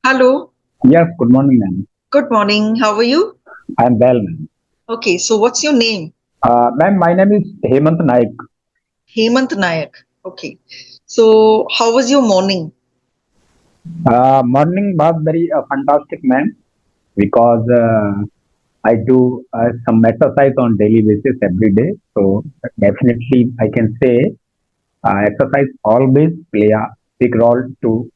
Hello. Yes, good morning, ma'am. Good morning. How are you? I'm well, ma'am. Okay, so what's your name? Ma'am, my name is Hemant Naik. Hemant Nayak. Okay. So how was your morning? Morning was very fantastic, ma'am, because I do some exercise on daily basis every day. So definitely, I can say exercise always play a big role to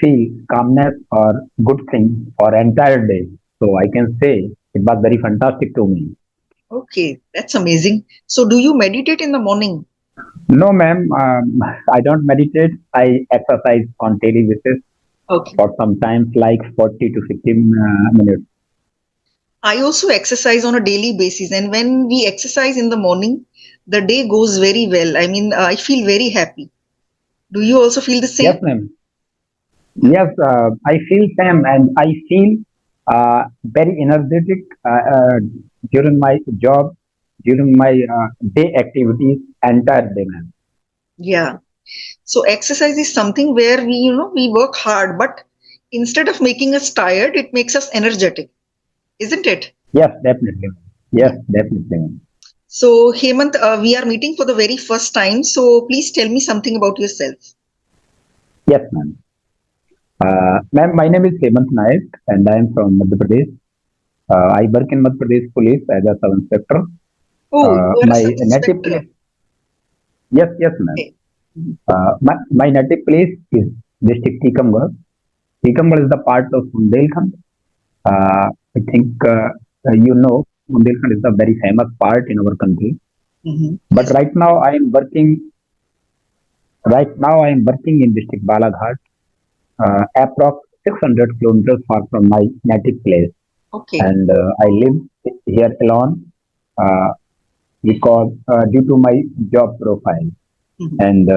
feel calmness or good thing for entire day. So I can say it was very fantastic to me. Okay, that's amazing. So do you meditate in the morning? No, ma'am, I don't meditate. I exercise on daily basis Okay. for sometimes like 40 to 15 minutes. I also exercise on a daily basis, and when we exercise in the morning, the day goes very well. I mean, I feel very happy. Do you also feel the Yes, same? ma'am. Yes, I feel same and I feel very energetic during my job, during my day activities, entire day, ma'am. Yeah. So exercise is something where we work hard, but instead of making us tired, it makes us energetic, isn't it? Yes, definitely. Yes, Yeah. definitely, ma'am. So, Hemant, we are meeting for the very first time. So, please tell me something about yourself. Yes, ma'am. Ma'am, my name is Hemant Naik and I am from Madhya Pradesh. I work in Madhya Pradesh Police as a sub-inspector. Oh, you are a My sub native inspector. place, yes, yes, ma'am. Okay. Mhm. My native place is district Tikamgarh. Tikamgarh is the part of Bundelkhand. I think Bundelkhand is a very famous part in our country. But Yes. right now I am working in district Balaghat, approx 600 kilometers far from my native place, Okay. and I live here alone uh, because due to my job profile, Mhm. and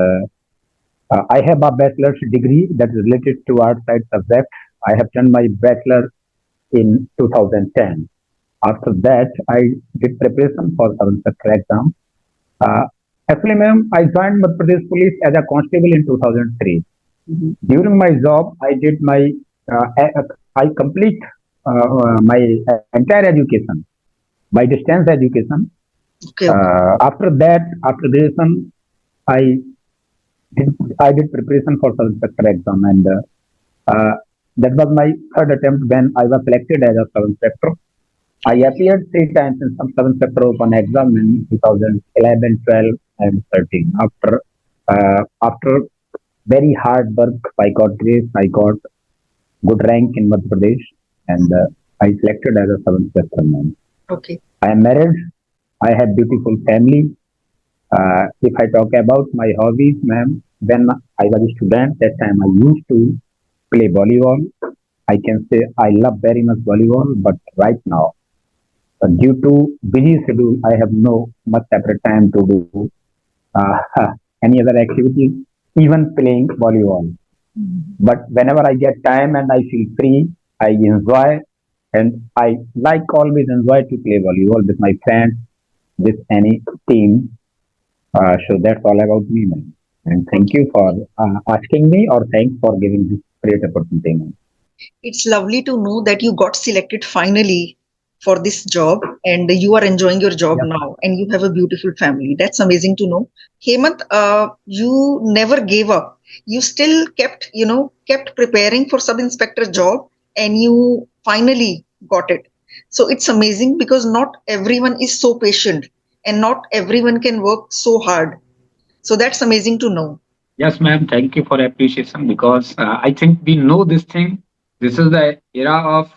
I have a bachelor's degree that is related to art side subject. I have done my bachelor in 2010. After that, I did preparation for seven sector exam. Uh, Actually, ma'am, I joined Madhya Pradesh Police as a constable in 2003. Mhm. During my job, I complete my entire education by distance education. Okay. Okay. After that, after graduation, I did I did preparation for seven sector exam, and uh, that was my third attempt when I was selected as a seven sector. I Okay. appeared three times in some seven sector open exam in 2011, 12, and 13. After very hard work, by God grace, I got good rank in Madhya Pradesh, and I selected as a seventh sector man. Okay. I am married. I have beautiful family. If I talk about my hobbies, ma'am, when I was a student, that time I used to play volleyball. I can say I love very much volleyball, but right now, due to busy schedule, I have no much separate time to do uh, any other activities, even playing volleyball. But whenever I get time and I feel free, I enjoy and I like always enjoy to play volleyball with my friends, with any team. So that's all about me, man. And thank Okay. you for asking me, or thanks for giving this great opportunity, man. It's lovely to know that you got selected finally for this job and you are enjoying your job Yes, now and you have a beautiful family. That's amazing to know. Hemant, you never gave up. You still kept preparing for sub inspector job and you finally got it. So it's amazing because not everyone is so patient and not everyone can work so hard. So that's amazing to know. Yes, ma'am. Thank you for appreciation because I think we know this thing. This is the era of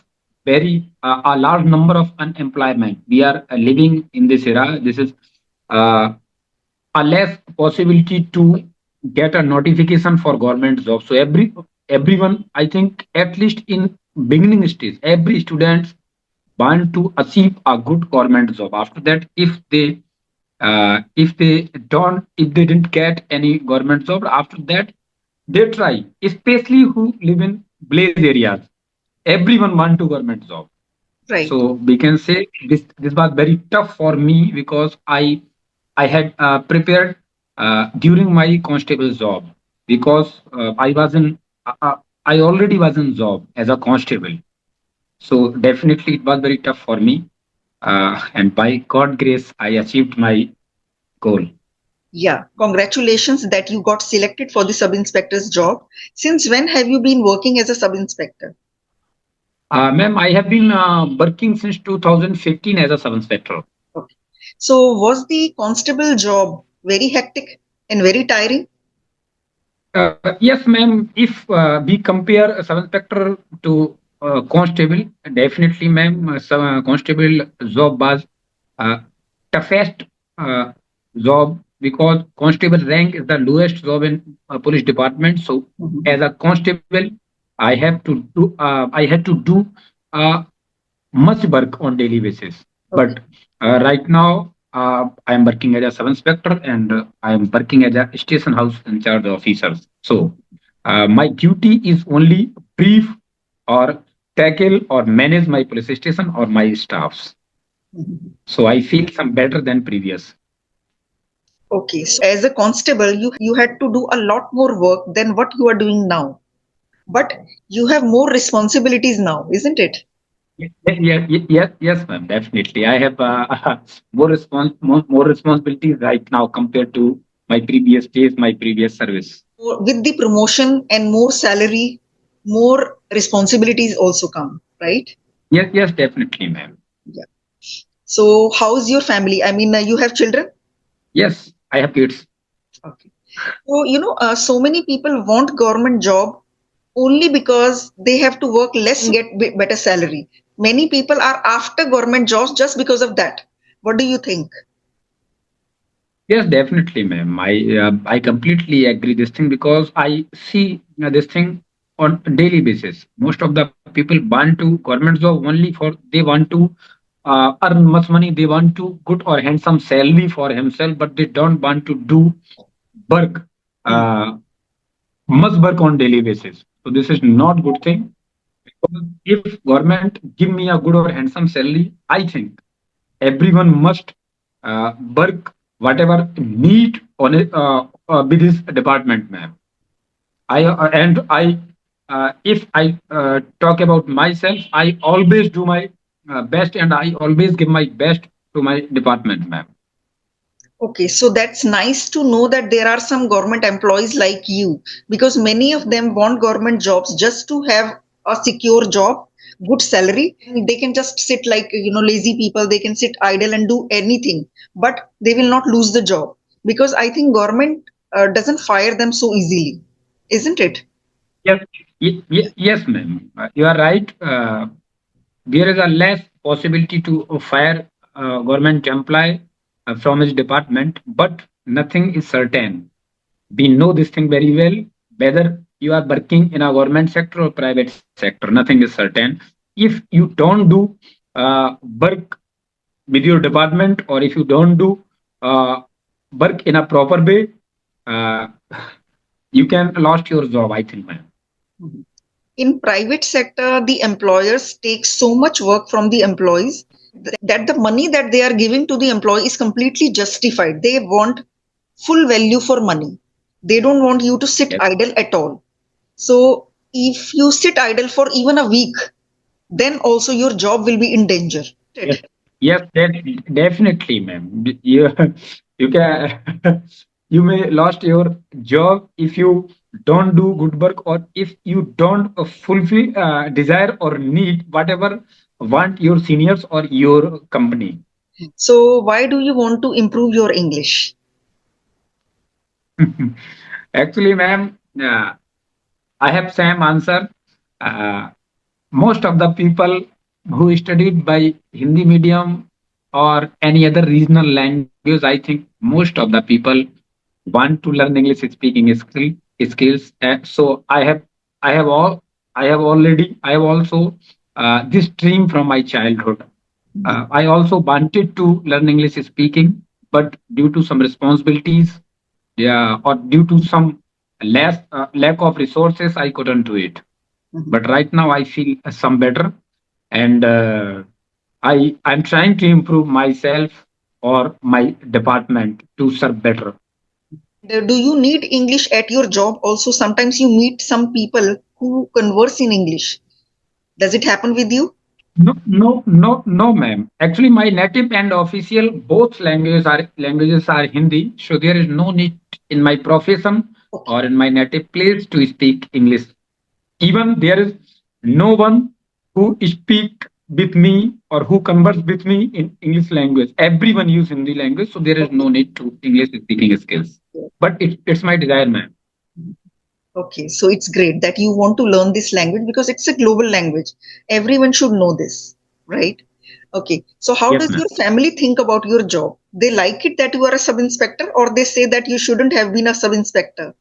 very a large number of unemployment. We are living in this era. This is uh, a less possibility to get a notification for government job. So everyone, I think, at least in beginning stage, every student want to achieve a good government job. After that, if they didn't get any government job, after that they try, especially who live in blaze areas. Everyone want to government job. Right. So we can say this was very tough for me because I had prepared during my constable job because I was in I already was in job as a constable. So definitely it was very tough for me. And by God grace, I achieved my goal. Yeah, congratulations that you got selected for the sub inspector's job. Since when have you been working as a sub inspector? Ma'am, I have been working since 2015 as a sub inspector. Okay. So, was the constable job very hectic and very tiring? Yes, ma'am. If we compare a sub inspector to constable, definitely, ma'am, constable job was uh, toughest uh, job because constable rank is the lowest job in police department. So, Mhm. as a constable, I had to do uh, much work on daily basis. Okay. But right now, I am working as a sub inspector and I am working as a station house in charge officers. So my duty is only brief or tackle or manage my police station or my staffs. Mhm. So I feel some better than previous. Okay. So, as a constable, you had to do a lot more work than what you are doing now. But you have more responsibilities now, isn't it? Yes, ma'am. Definitely, I have more responsibilities right now compared to my previous days, my previous service. With the promotion and more salary, more responsibilities also come, right? Yes, definitely, ma'am. Yeah. So, how's your family? I mean, you have children? Yes, I have kids. Okay. So, so many people want government job only because they have to work less and get better salary. Many people are after government jobs just because of that. What do you think? Yes, definitely, ma'am. I completely agree this thing because I see this thing on a daily basis. Most of the people want to government job only for they want to earn much money. They want to good or handsome salary for himself, but they don't want to do work, Hmm. uh, much work on daily basis. So this is not good thing. Because if government give me a good or handsome salary, I think everyone must work whatever need on it with his department, ma'am. I if I talk about myself, I always do my best and I always give my best to my department, ma'am. Okay, so that's nice to know that there are some government employees like you because many of them want government jobs just to have a secure job, good salary. They can just sit like, lazy people, they can sit idle and do anything, but they will not lose the job because I think government doesn't fire them so easily, isn't it? Yes, yes, ma'am. You are right. There is a less possibility to fire government employee from his department, but nothing is certain. We know this thing very well. Whether you are working in a government sector or private sector, nothing is certain. If you don't do work with your department, or if you don't do uh, work in a proper way, uh, you can lost your job. I think, ma'am. Mhm. In private sector, the employers take so much work from the employees that the money that they are giving to the employee is completely justified. They want full value for money. They don't want you to sit Yes, idle at all. So if you sit idle for even a week, then also your job will be in danger. yes, yes, definitely, ma'am. You you can you may lost your job if you don't do good work or if you don't fulfill desire or need whatever want your seniors or your company. So why do you want to improve your English? Actually, ma'am, I have same answer. Uh, Most of the people who studied by Hindi medium or any other regional language, I think most of the people want to learn English speaking skills. So I have all, I have also this dream from my childhood. I also wanted to learn English speaking, but due to some responsibilities, yeah, or due to some lack of resources, I couldn't do it. Mhm. But right now, I feel some better, and I'm trying to improve myself or my department to serve better. Do you need English at your job also? Sometimes you meet some people who converse in English. Does it happen with you? No, no, no, no, ma'am. Actually, my native and official both languages are Hindi, so there is no need in my profession Okay. or in my native place to speak English. Even there is no one who speak with me or who converse with me in English language. Everyone use Hindi language, so there is Okay. no need to English speaking skills. But it's my desire, ma'am. Okay, so it's great that you want to learn this language because it's a global language. Everyone should know this, right? Okay, so how Yes, does ma'am. your family think about your job? They like it that you are a sub inspector, or they say that you shouldn't have been a sub inspector?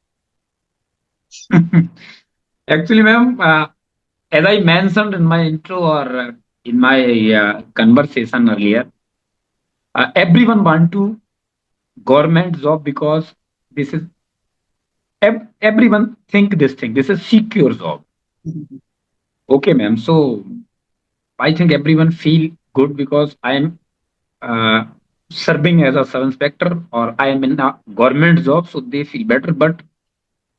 Actually, ma'am, as I mentioned in my intro or in my conversation earlier, everyone want to government job because this is everyone think this thing. This is secure job. Mhm. Okay, ma'am. So I think everyone feel good because I am uh, serving as a sub inspector or I am in a government job, so they feel better. But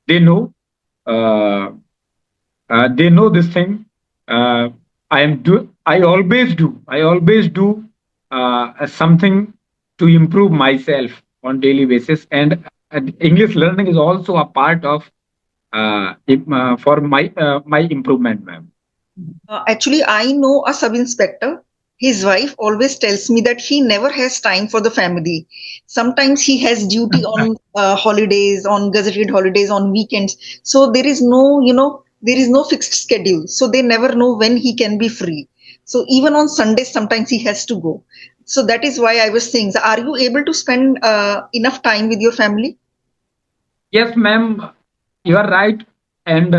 they know uh, they know this thing. Uh, I always do. I always do something to improve myself on daily basis, and English learning is also a part of for my improvement, ma'am. Actually, I know a sub inspector. His wife always tells me that he never has time for the family. Sometimes he has duty on holidays, on gazetted holidays, on weekends. So there is no, there is no fixed schedule. So they never know when he can be free. So even on Sundays, sometimes he has to go. So that is why I was saying, so are you able to spend enough time with your family? Yes, ma'am, you are right, and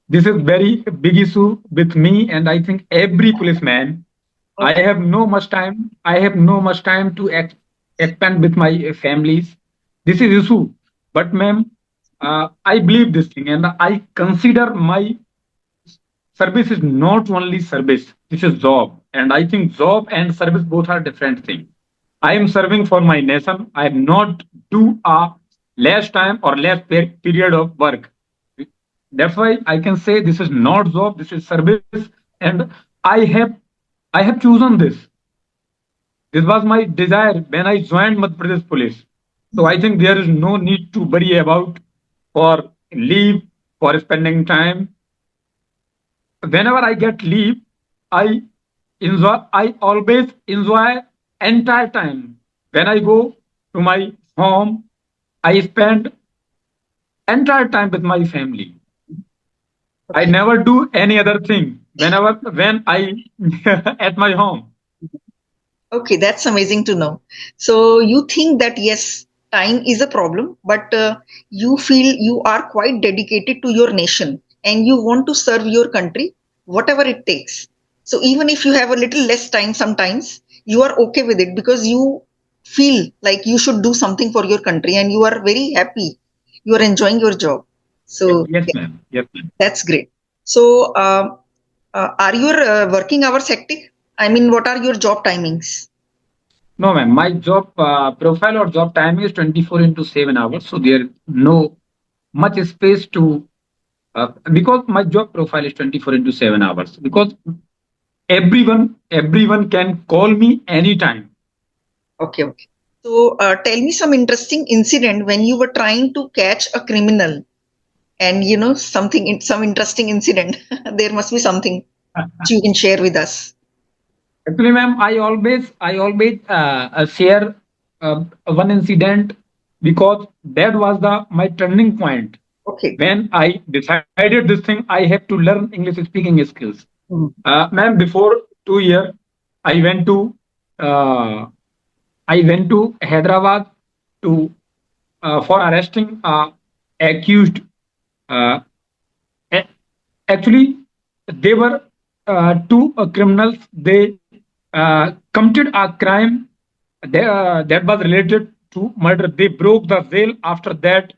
this is very big issue with me, and I think every policeman. I Okay. have no much time. I have no much time to expand with my families. This is issue. But ma'am, I believe this thing, and I consider my service is not only service. This is job, and I think job and service both are different things. I am serving for my nation. I am not do a less time or less period of work. That's why I can say this is not job. This is service, and I have I have chosen this. This was my desire when I joined Madhya Pradesh Police. So I think there is no need to worry about for leave, for spending time. Whenever I get leave, I I always enjoy entire time. When I go to my home, I spend entire time with my family. I Okay. never do any other thing when I at my home. Okay, that's amazing to know. So you think that yes, time is a problem, but you feel you are quite dedicated to your nation and you want to serve your country, whatever it takes. So even if you have a little less time sometimes, you are okay with it because you feel like you should do something for your country and you are very happy. You are enjoying your job. So Yes, yeah, ma'am. Yes, ma'am. that's great. So are your working hours hectic? I mean, what are your job timings? No, ma'am. My job profile or job time is 24 into 7 hours. So there no much space to because my job profile is 24 into 7 hours because everyone can call me anytime. Okay, okay. So, tell me some interesting incident when you were trying to catch a criminal, and something, some interesting incident. There must be something which you can share with us. Actually, ma'am, I always share one incident because that was the my turning point. Okay. When I decided this thing, I have to learn English speaking skills. Mhm. Ma'am, before 2 years, I went to uh, Hyderabad to for arresting accused. Uh, a- Actually, they were two criminals. They committed a crime that was related to murder. They broke the jail. After that,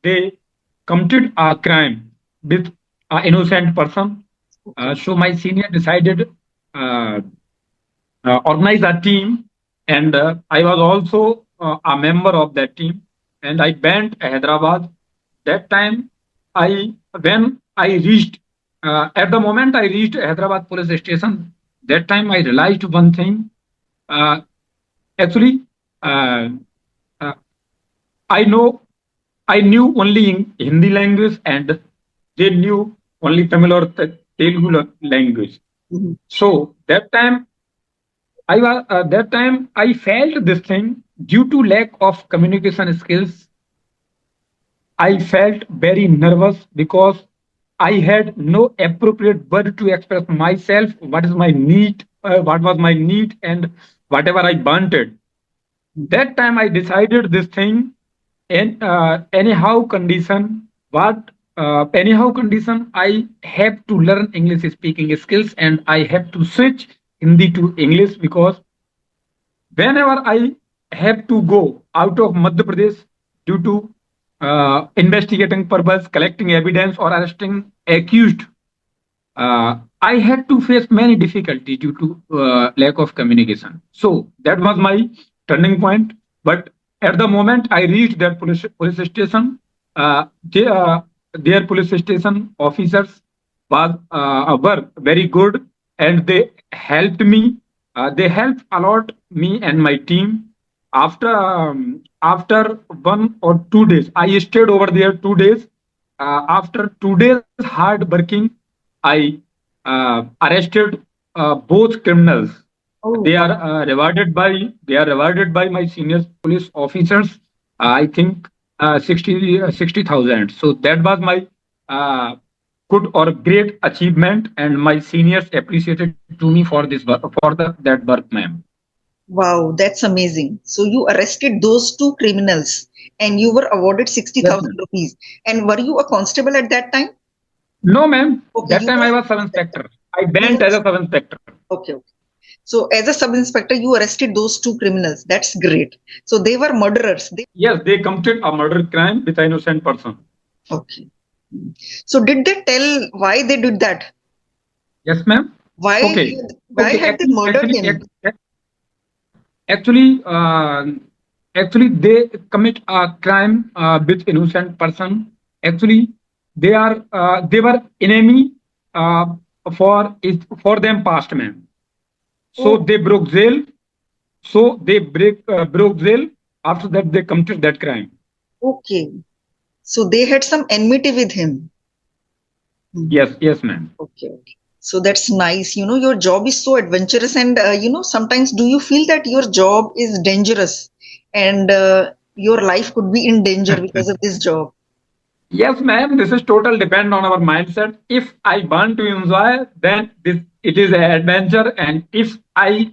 they committed a crime with an innocent person. Okay. So my senior decided uh, organize a team, and I was also a member of that team. and I went Hyderabad. That time, I when I reached at the moment I reached Hyderabad police station. That time I realized one thing. Uh, actually, uh, uh, I know I knew only in Hindi language, and they knew only Tamil or Telugu language. Mhm. So that time I felt this thing due to lack of communication skills. I felt very nervous because I had no appropriate word to express myself. What is my need? What was my need, and whatever I wanted. That time I decided this thing, and anyhow condition what anyhow condition I have to learn English speaking skills, and I have to switch Hindi to English, because whenever I have to go out of Madhya Pradesh due to investigating purpose, collecting evidence, or arresting accused, I had to face many difficulties due to lack of communication. So that was my turning point. But at the moment I reached that police station, they, their police station officers were very good, and they helped me. They helped a lot me and my team. After 1 or 2 days, I stayed over there 2 days. After 2 days hard working, I arrested both criminals. Oh, They are rewarded by my senior police officers. I think 60,000. So that was my uh, good or great achievement, and my seniors appreciated to me for this for that work, ma'am. wow, that's amazing. So you arrested those two criminals and you were awarded Yes, 60,000 ma'am. rupees. And were you a constable at that time? No, ma'am. Okay, That you time were I a was sub sub-inspector. inspector. I You went were as a sub inspector. okay, okay. So as a sub-inspector, you arrested those two criminals. That's great. So they were murderers. Yes, they committed a murder crime with an innocent person. Okay. So did they tell why they did that? Yes, ma'am. Why Okay. why Okay. had they murdered him? Actually, actually, they commit a crime with innocent person. Actually, they were enemy uh, for them past, man. So Oh, they broke jail. So they broke jail. After that, they committed that crime. okay. So they had some enmity with him. Hmm. Yes, yes, ma'am. Okay, okay. So that's nice. You know, your job is so adventurous, and sometimes do you feel that your job is dangerous and your life could be in danger because of this job? Yes, ma'am. This is total depend on our mindset. If I want to enjoy, then this it is an adventure. And I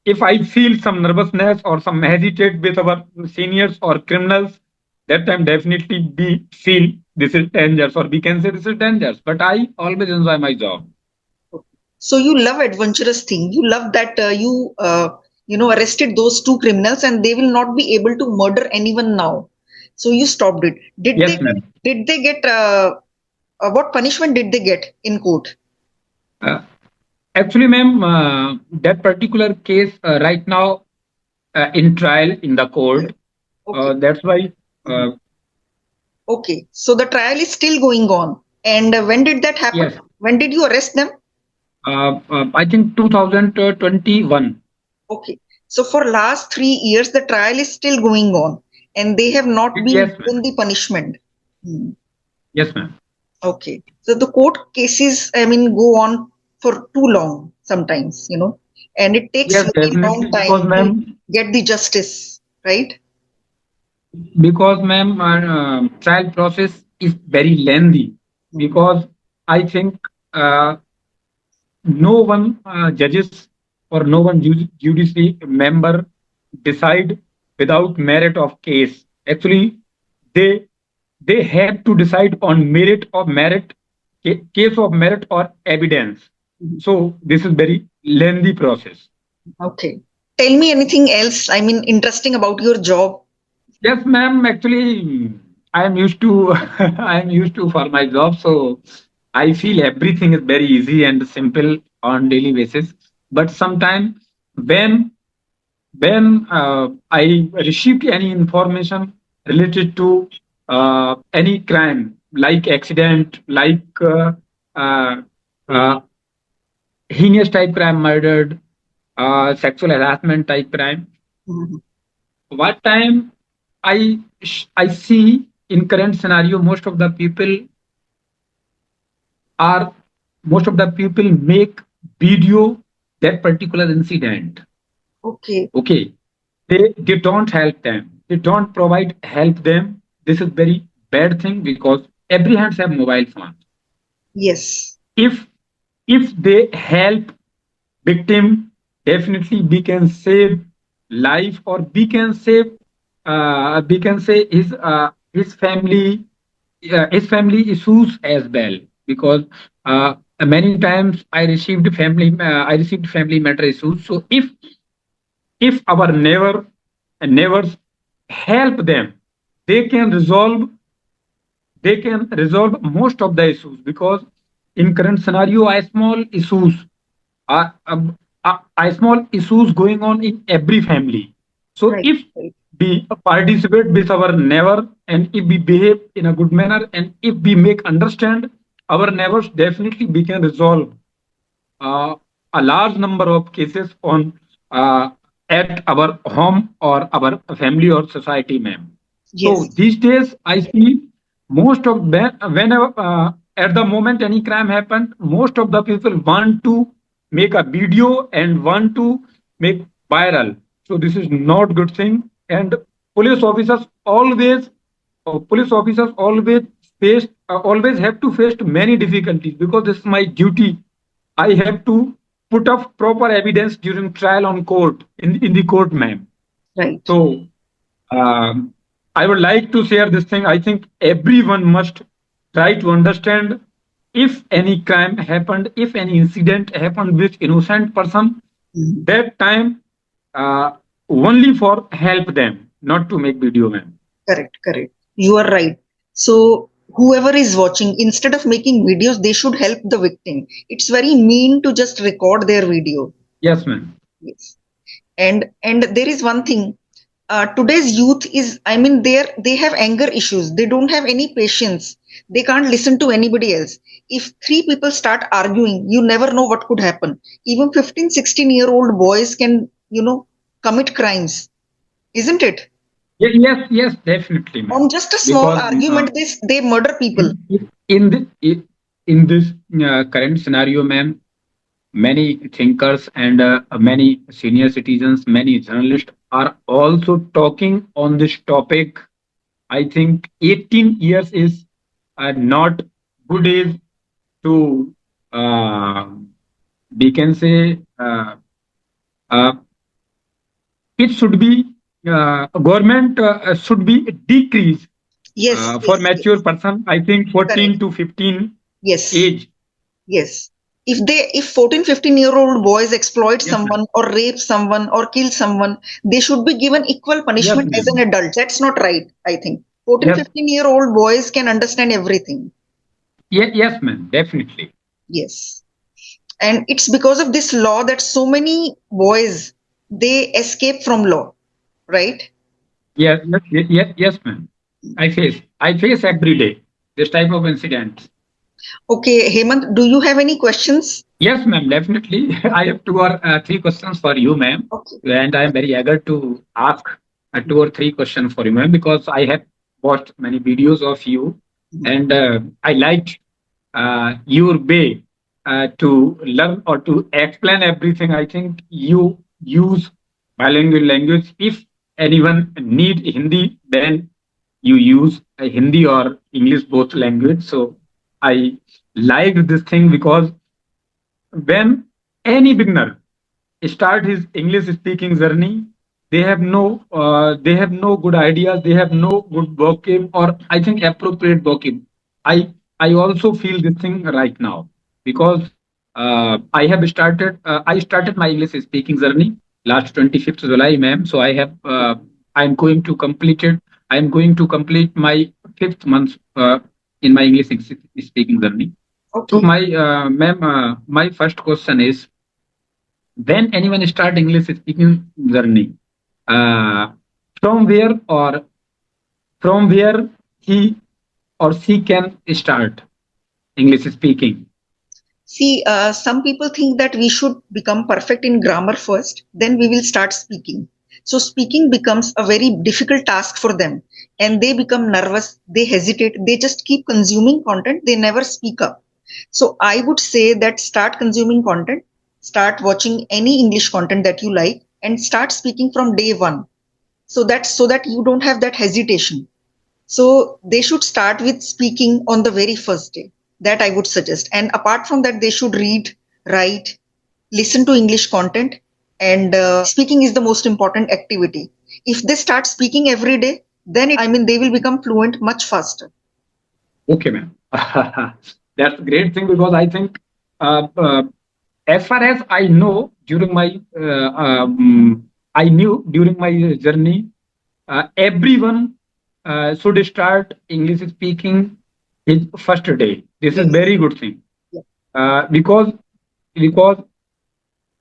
if I feel some nervousness or some hesitate with our seniors or criminals, that time definitely we feel this is dangerous, or we can say this is dangerous. But I always enjoy my job. So you love adventurous thing. You love that you arrested those two criminals and they will not be able to murder anyone now. So you stopped it. Yes, ma'am. Did they get what punishment did they get in court? Uh, Actually, ma'am, that particular case right now in trial in the court. Okay. That's why. Mhm. Okay. So the trial is still going on. And when did that happen? Yes, When did you arrest them? I think 2021. Okay. So for last 3 years, the trial is still going on, and they have not been Yes, ma'am. given the punishment. Hmm. Yes, ma'am. Okay. So the court cases, I mean, go on for too long sometimes, and it takes Yes, very long definitely. time to get the justice, right? Because ma'am, our trial process is very lengthy. Hmm. Because I think no one judges or no one judiciary member decide without merit of case. Actually, they they have to decide on case of merit or evidence. Mhm. So this is very lengthy process. Okay. Tell me anything else, I mean, interesting about your job. Yes, ma'am. Actually, I am used to I am used to for my job, so I feel everything is very easy and simple on daily basis. But sometimes when when I received any information related to any crime, like accident, like uh, uh, heinous type crime, murdered, sexual harassment type crime, Mhm. what time I see in current scenario, are most of the people make video that particular incident. Okay. Okay, they don't help them, they don't provide help them. This is very bad thing because every hands have mobile phone. Yes. If they help victim, definitely we can save life, or we can say his family, his family issues as well, because many times I received family matter issues. So if our neighbors help them, they can resolve most of the issues, because in current scenario are small issues going on in every family. So Right. if Right. we participate with our neighbor, and if we behave in a good manner, and if we make understand our neighbors, definitely we can resolve uh, a large number of cases on uh, at our home or our family or society, ma'am. So Yes. these days, I see most of them, whenever at the moment any crime happened, most of the people want to make a video and want to make viral. So this is not good thing. And police officers always, police officers always have to face many difficulties, because this is my duty. I have to put up proper evidence during trial on court in the court, ma'am. Right. So I would like to share this thing. I think everyone must try to understand, if any crime happened, if any incident happened with innocent person, Mhm. that time uh, only for help them, not to make video, ma'am. Correct. Correct. You are right. So whoever is watching, instead of making videos, they should help the victim. It's very mean to just record their video. Yes, ma'am. Yes. And there is one thing. Today's youth is, I mean, they have anger issues. They don't have any patience. They can't listen to anybody else. If three people start arguing, you never know what could happen. Even 15, 16-year-old boys can, commit crimes, isn't it? Yes, yes, definitely, On ma'am. just a small Because argument, they murder people. in in this current scenario, ma'am, many thinkers and many senior citizens, many journalists are also talking on this topic. I think 18 years is not good age to, uh, we can say, uh, it should be, government should be decreased Yes, for yes, mature yes. person. I think 14 Correct. to 15 Yes, age. yes. If 14, 15-year-old boys exploit Yes, ma'am. someone or rape someone or kill someone, they should be given equal Yes, punishment as an ma'am. adult. That's not right, I think. 14, Yes, 15-year-old boys can understand everything. yes, ma'am. Definitely. Yes. And it's because of this law that so many boys they escape from law, right? Yes, ma'am. I face every day this type of incidents. Okay, Hemant, do you have any questions? Yes, ma'am, definitely. I have two or three questions for you, ma'am, Okay. and I am very eager to ask two or three questions for you, ma'am, because I have watched many videos of you, Mhm. and I liked your way to learn or to explain everything. I think you use bilingual language. If anyone need Hindi, then you use Hindi or English, both language. So I liked this thing, because when any beginner start his English speaking journey, they have no good ideas, they have no good vocab, or I think appropriate vocab. I also feel this thing right now, because I started my English speaking journey last 25th July, ma'am. So I'm going to complete it. I'm going to complete my fifth month in my English speaking journey. So Okay. my first question is, when anyone start English speaking journey, uh, from where or from where he or she can start English speaking. See, some people think that we should become perfect in grammar first, then we will start speaking. So, speaking becomes a very difficult task for them, and they become nervous, they hesitate, they just keep consuming content, they never speak up. So, I would say that start consuming content, start watching any English content that you like, and start speaking from day one. So that you don't have that hesitation. So they should start with speaking on the very first day. That I would suggest. And apart from that, they should read, write, listen to English content, and speaking is the most important activity. If they start speaking every day, then they will become fluent much faster. Okay, ma'am. That's a great thing because I think, uh, uh, as far as I know, I knew during my journey, everyone should start English speaking his first day. This is Yes. very good thing Yeah. because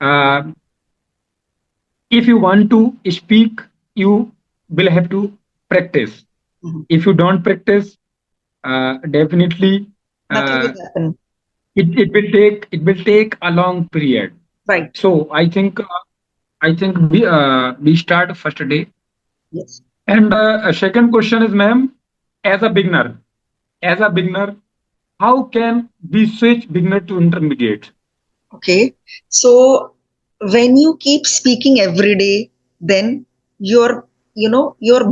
uh, if you want to speak, you will have to practice. Mhm. If you don't practice, definitely Nothing uh, will happen. it will take a long period. Right. So I think we start first day. Yes. And a second question is, ma'am, as a beginner, as a beginner, how can we switch beginner to intermediate? Okay. So when you keep speaking every day, then your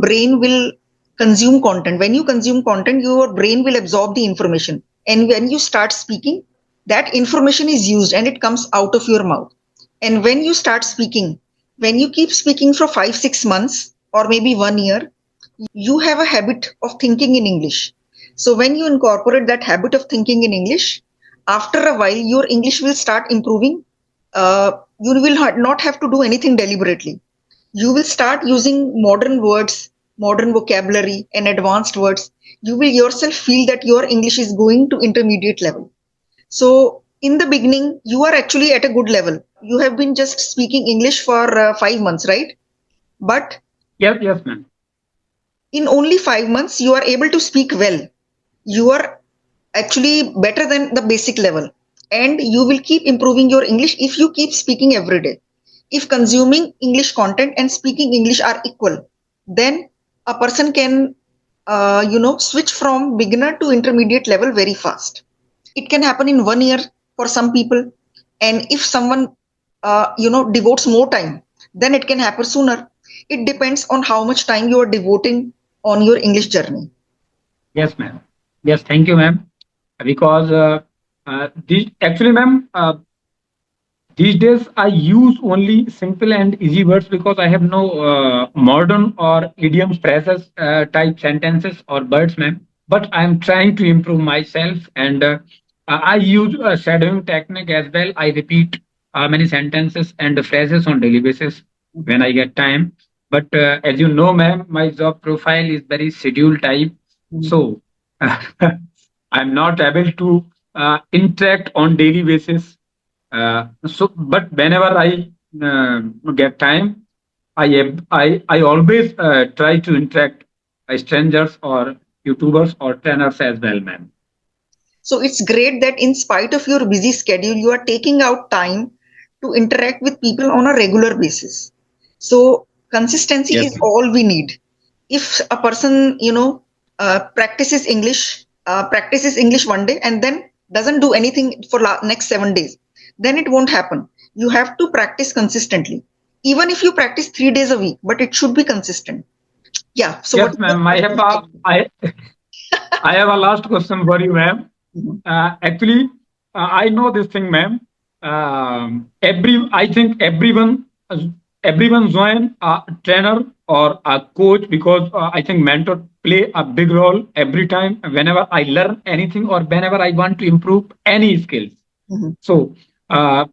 brain will consume content. When you consume content, your brain will absorb the information. And when you start speaking, that information is used and it comes out of your mouth. And when you start speaking, when you keep speaking for 5, 6 months or maybe 1 year, you have a habit of thinking in English. So when you incorporate that habit of thinking in English, after a while, your English will start improving. You will not have to do anything deliberately. You will start using modern words, modern vocabulary, and advanced words. You will yourself feel that your English is going to intermediate level. So in the beginning, you are actually at a good level. You have been just speaking English for 5 months, right? But Yes, yes, ma'am. in only 5 months, you are able to speak well. You are actually better than the basic level, and you will keep improving your English if you keep speaking every day. If consuming English content and speaking English are equal, then a person can switch from beginner to intermediate level very fast. It can happen in 1 year for some people, and if someone devotes more time, then it can happen sooner. It depends on how much time you are devoting on your English journey. Yes, ma'am. Yes, thank you, ma'am. Because actually, ma'am, these days I use only simple and easy words because I have no modern or idiom phrases type sentences or words, ma'am. But I am trying to improve myself, and I use a shadowing technique as well. I repeat many sentences and phrases on daily basis when I get time. But as you know, ma'am, my job profile is very schedule type, Mhm. so I'm not able to interact on daily basis. But whenever I get time, I always try to interact strangers or YouTubers or trainers as well, ma'am. So it's great that in spite of your busy schedule, you are taking out time to interact with people on a regular basis. So consistency Yes, is ma'am. all we need. If a person, practices English one day and then doesn't do anything for next 7 days, then it won't happen. You have to practice consistently. Even if you practice 3 days a week, but it should be consistent. Yeah. So what Yes, is your ma'am. I have a last question for you, ma'am. Mhm. Actually, I know this thing, ma'am. I think everyone join a trainer or a coach because I think mentor play a big role every time whenever I learn anything or whenever I want to improve any skills. Mhm. So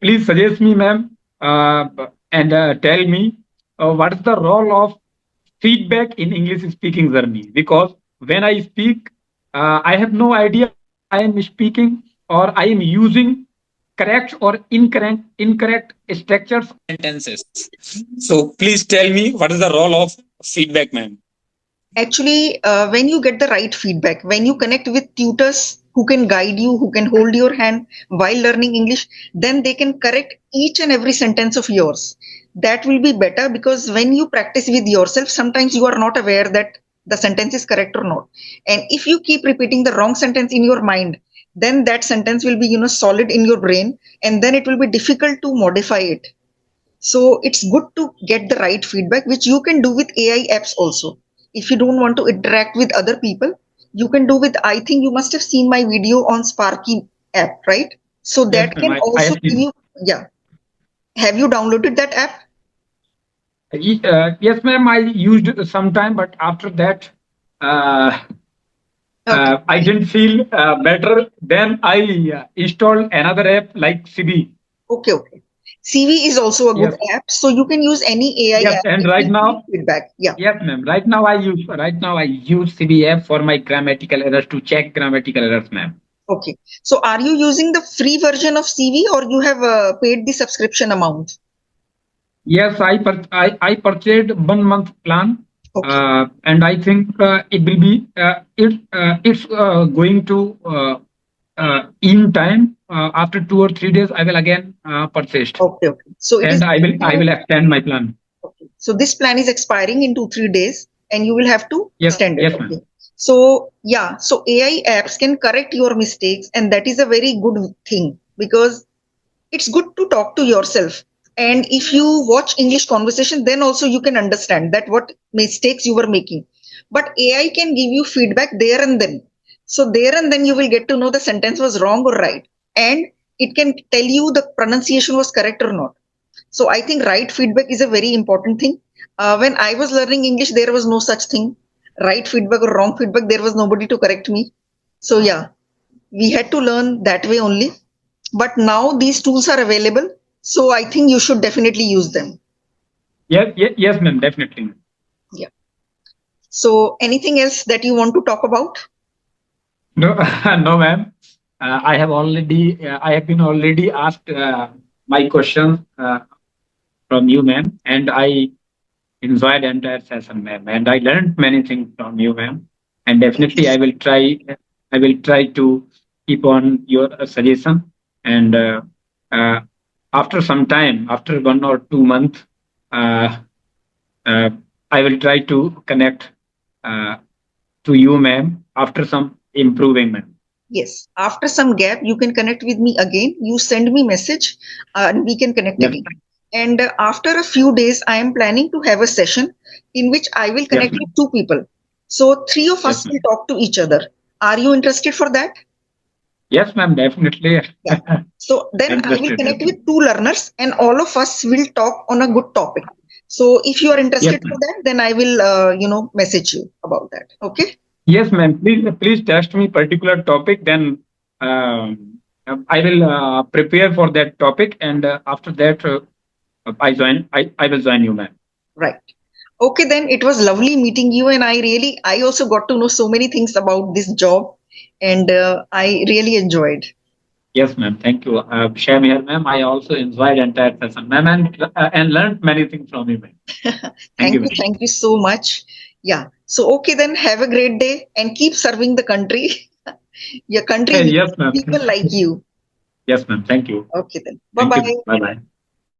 please suggest me, ma'am, uh, and tell me what is the role of feedback in English speaking journey? Because when I speak, I have no idea I am speaking or I am using correct or incorrect structures sentences. So please tell me what is the role of feedback, ma'am? Actually, when you get the right feedback, when you connect with tutors who can guide you, who can hold your hand while learning English, then they can correct each and every sentence of yours. That will be better, because when you practice with yourself, sometimes you are not aware that the sentence is correct or not. And if you keep repeating the wrong sentence in your mind, then that sentence will be, solid in your brain, and then it will be difficult to modify it. So it's good to get the right feedback, which you can do with AI apps also. If you don't want to interact with other people, you can do with, I think you must have seen my video on Sparky app, right? So yes that ma'am, can I also have give seen. you, yeah. Have you downloaded that app? Yes ma'am, I used it sometime, but after that uh, Okay. I didn't feel better. Then I installed another app like CB. Okay. Okay. CV is also a good Yes, app. So you can use any AI yes, app. and It right will give you now, feedback. Yeah. yes, ma'am. Right now I use CB app for my grammatical errors to check grammatical errors, ma'am. Okay. So are you using the free version of CV, or you have paid the subscription amount? Yes, I purchased 1 month plan, Okay. and I think it will be it's going to in time. After 2 or 3 days, I will again purchase, Okay. Okay. So it is and I will going I to. will extend my plan. Okay. So this plan is expiring in 2-3 days, and you will have to Yes, extend it. yes, Okay. ma'am. So yeah, so AI apps can correct your mistakes, and that is a very good thing, because it's good to talk to yourself. And if you watch English conversation, then also you can understand that what mistakes you were making. But AI can give you feedback there and then. So there and then you will get to know the sentence was wrong or right. And it can tell you the pronunciation was correct or not. So I think right feedback is a very important thing. When I was learning English, there was no such thing. Right feedback or wrong feedback, there was nobody to correct me. So yeah, we had to learn that way only. But now these tools are available. So I think you should definitely use them. Yes, ma'am. Definitely. Yeah. So anything else that you want to talk about? No, no, ma'am. I have been already asked my questions from you, ma'am, and I enjoyed the entire session, ma'am, and I learned many things from you, ma'am. And definitely, Yes. I will try to keep on your suggestion. And uh, after some time, after 1 or 2 months, uh, uh, I will try to connect uh, to you, ma'am, after some improving, ma'am. Yes. After some gap, you can connect with me again. You send me message, and we can connect Yes, again. And after a few days, I am planning to have a session in which I will yes, connect with ma'am. two people. So three of Yes, us will ma'am. talk to each other. Are you interested for that? Yes, ma'am. Definitely Yeah. So then I will interested. connect with two learners, and all of us will talk on a good topic. So if you are Yes, interested for ma'am. that, then I will, message you about that. Okay. Yes, ma'am. Please test me particular topic. Then I will prepare for that topic, and after that, I will join you, ma'am. Right. Okay, then it was lovely meeting you, and I also got to know so many things about this job, and I really enjoyed. Yes, ma'am. Thank you. Same here, ma'am. I also enjoyed entire session, ma'am, and learned many things from you, ma'am. Thank you, ma'am. Thank you so much. Yeah. So okay, then have a great day and keep serving the country. Your country Hey, needs yes, ma'am. people like you. Yes, ma'am. Thank you. Okay, then. Bye Thank you. bye. Bye, bye.